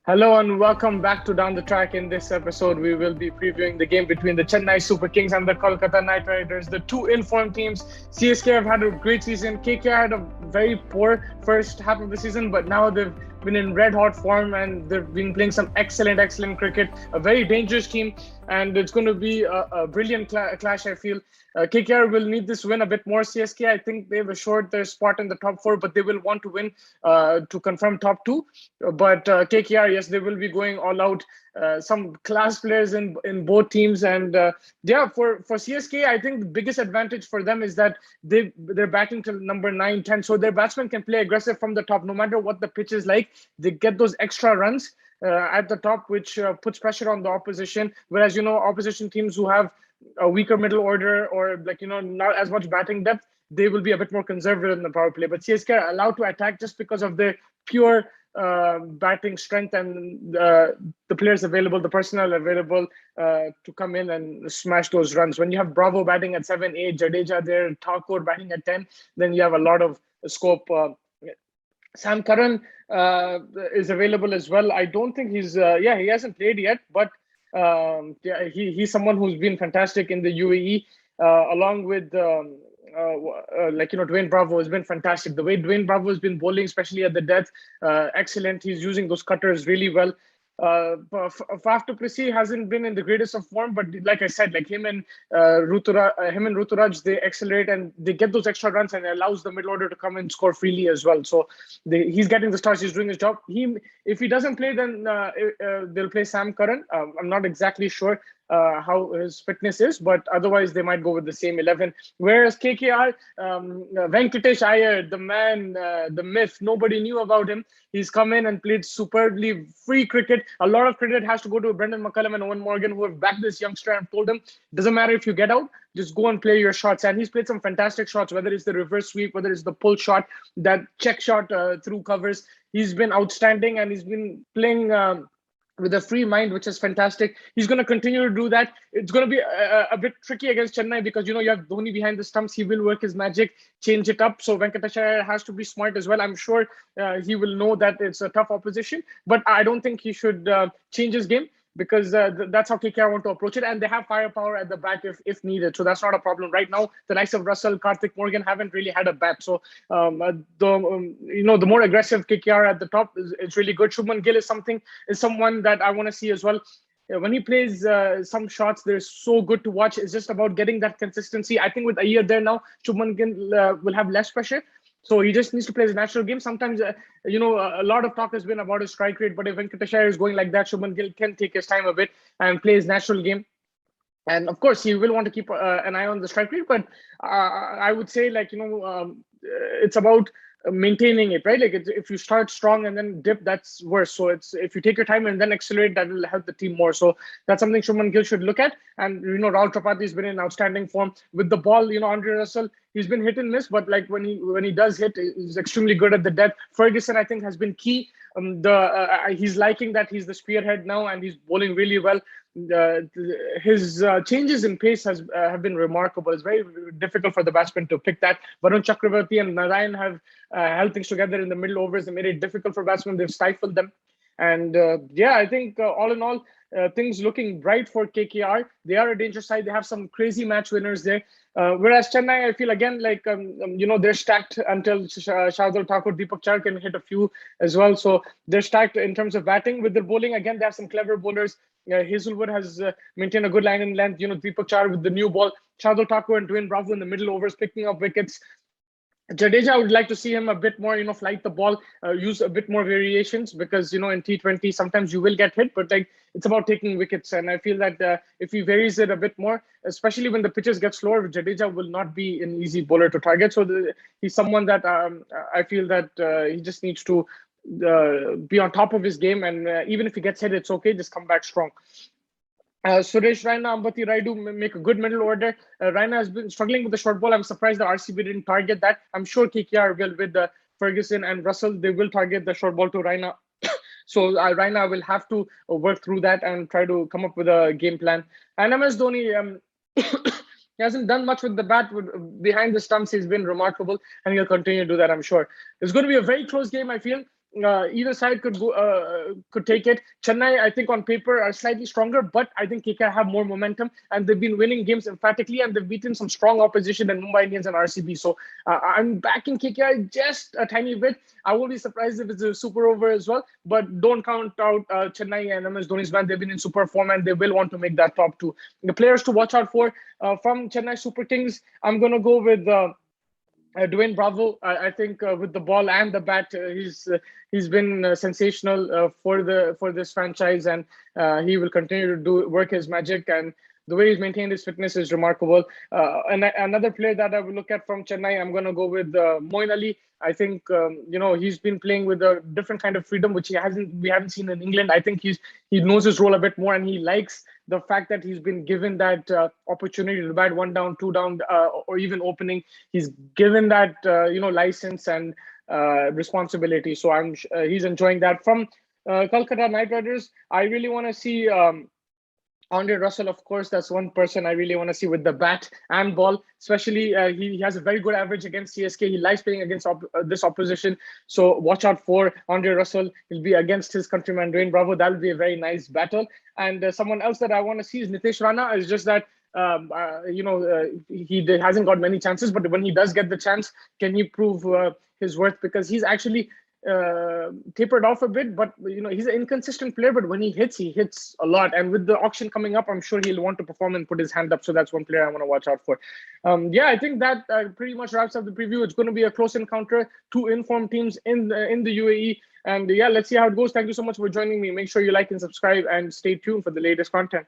Hello and welcome back to Down the Track. In this episode, we will be previewing the game between the Chennai Super Kings and the Kolkata Knight Riders, the two informed teams. CSK have had a great season. KKR had a very poor first half of the season, but now they've been in red hot form and they've been playing some excellent cricket. A very dangerous team, and it's going to be a brilliant clash, I feel. KKR will need this win a bit more. CSK, I think they've assured their spot in the top four, but they will want to win to confirm top two. But KKR, yes, they will be going all out. Some class players in both teams, and yeah, for CSK, I think the biggest advantage for them is that they're batting till number 9, 10, so their batsmen can play aggressive from the top, no matter what the pitch is like. They get those extra runs at the top, which puts pressure on the opposition. Whereas opposition teams who have a weaker middle order or not as much batting depth, they will be a bit more conservative in the power play. But CSK are allowed to attack just because of their pure batting strength and the players available, the personnel available to come in and smash those runs. When you have Bravo batting at 7, 8, Jadeja there, Thakur batting at 10, then you have a lot of scope. Sam Curran is available as well. I don't think he hasn't played yet, but yeah, he's someone who's been fantastic in the UAE, along with Dwayne Bravo has been fantastic. The way Dwayne Bravo has been bowling, especially at the death, excellent. He's using those cutters really well. Faf du Plessis hasn't been in the greatest of form, but like I said, like him and Ruturaj, they accelerate and they get those extra runs, and it allows the middle order to come and score freely as well. So he's getting the stars. He's doing his job. If he doesn't play, then they'll play Sam Curran. I'm not exactly sure how his fitness is, but otherwise they might go with the same 11. Whereas KKR, Venkatesh Iyer, the man, the myth, nobody knew about him. He's come in and played superbly free cricket. A lot of credit has to go to Brendan McCullum and Owen Morgan, who have backed this youngster and told him, doesn't matter if you get out, just go and play your shots. And he's played some fantastic shots, whether it's the reverse sweep, whether it's the pull shot, that check shot through covers. He's been outstanding, and he's been playing with a free mind, which is fantastic. He's going to continue to do that. It's going to be a bit tricky against Chennai because, you have Dhoni behind the stumps. He will work his magic, change it up. So Venkateshwar has to be smart as well. I'm sure he will know that it's a tough opposition, but I don't think he should change his game, because that's how KKR want to approach it. And they have firepower at the back if needed. So that's not a problem. Right now, the likes of Russell, Karthik, Morgan haven't really had a bat. So, the more aggressive KKR at the top is really good. Shubman Gill is someone that I want to see as well. When he plays some shots, they're so good to watch. It's just about getting that consistency. I think with a year there now, Shubman Gill will have less pressure. So he just needs to play his natural game. Sometimes, a lot of talk has been about his strike rate, but if Venkateshwar is going like that, Shubman Gill can take his time a bit and play his natural game. And of course, he will want to keep an eye on the strike rate, but I would say, it's about maintaining it, right? Like if you start strong and then dip, that's worse. So it's if you take your time and then accelerate, that will help the team more. So that's something Shubman Gill should look at. And Rahul Tripathi has been in outstanding form with the ball. Andre Russell, he's been hit and miss, but like when he does hit, he's extremely good at the depth. Ferguson, I think, has been key. He's liking that he's the spearhead now, and he's bowling really well. His changes in pace have been remarkable. It's very difficult for the batsman to pick that. Varun Chakravarti and Narayan have held things together in the middle overs and made it difficult for batsmen. They've stifled them. And I think all in all, things looking bright for KKR. They are a dangerous side. They have some crazy match winners there. Whereas Chennai, I feel again like they're stacked until Shardul Thakur, Deepak Char can hit a few as well. So they're stacked in terms of batting. With their bowling, again, they have some clever bowlers. Hazelwood has maintained a good line in length. Deepak Char with the new ball. Shardul Thakur and Dwayne Bravo in the middle overs picking up wickets. Jadeja, I would like to see him a bit more, flight the ball, use a bit more variations, because, in T20, sometimes you will get hit, but it's about taking wickets. And I feel that if he varies it a bit more, especially when the pitches get slower, Jadeja will not be an easy bowler to target. So he's someone that I feel that he just needs to be on top of his game. And even if he gets hit, it's okay. Just come back strong. Suresh Raina, Ambati Raidu make a good middle order. Raina has been struggling with the short ball. I'm surprised the RCB didn't target that. I'm sure KKR will, with Ferguson and Russell, they will target the short ball to Raina. So Raina will have to work through that and try to come up with a game plan. And MS Dhoni, he hasn't done much with the bat. Behind the stumps, he's been remarkable, and he'll continue to do that, I'm sure. It's going to be a very close game, I feel. either side could take it. Chennai, I think on paper are slightly stronger, but I think KKR have more momentum, and they've been winning games emphatically, and they've beaten some strong opposition than Mumbai Indians and RCB. So I'm backing KKR just a tiny bit. I won't be surprised if it's a super over as well, but don't count out Chennai and MS Dhoni's band. They've been in super form, and they will want to make that top two. The players to watch out for from Chennai Super Kings, I'm gonna go with. Dwayne Bravo, I think with the ball and the bat, he's been sensational for this franchise, and he will continue to work his magic. And the way he's maintained his fitness is remarkable. And another player that I will look at from Chennai, I'm going to go with Moin Ali. I think he's been playing with a different kind of freedom, which we haven't seen in England. I think he knows his role a bit more, and he likes the fact that he's been given that opportunity to bat one down, two down, or even opening. He's given that license and responsibility. So he's enjoying that. From Kolkata Knight Riders, I really want to see. Andre Russell, of course, that's one person I really want to see with the bat and ball. Especially, he has a very good average against CSK. He likes playing against this opposition. So watch out for Andre Russell. He'll be against his countryman Dwayne Bravo. That will be a very nice battle. And someone else that I want to see is Nitesh Rana. It's just that he hasn't got many chances, but when he does get the chance, can he prove his worth? Because he's actually tapered off a bit, but he's an inconsistent player, but when he hits a lot. And with the auction coming up, I'm sure he'll want to perform and put his hand up. So that's one player I want to watch out for. I think that pretty much wraps up the preview. It's going to be a close encounter, two informed teams in the UAE. And let's see how it goes. Thank you so much for joining me. Make sure you like and subscribe and stay tuned for the latest content.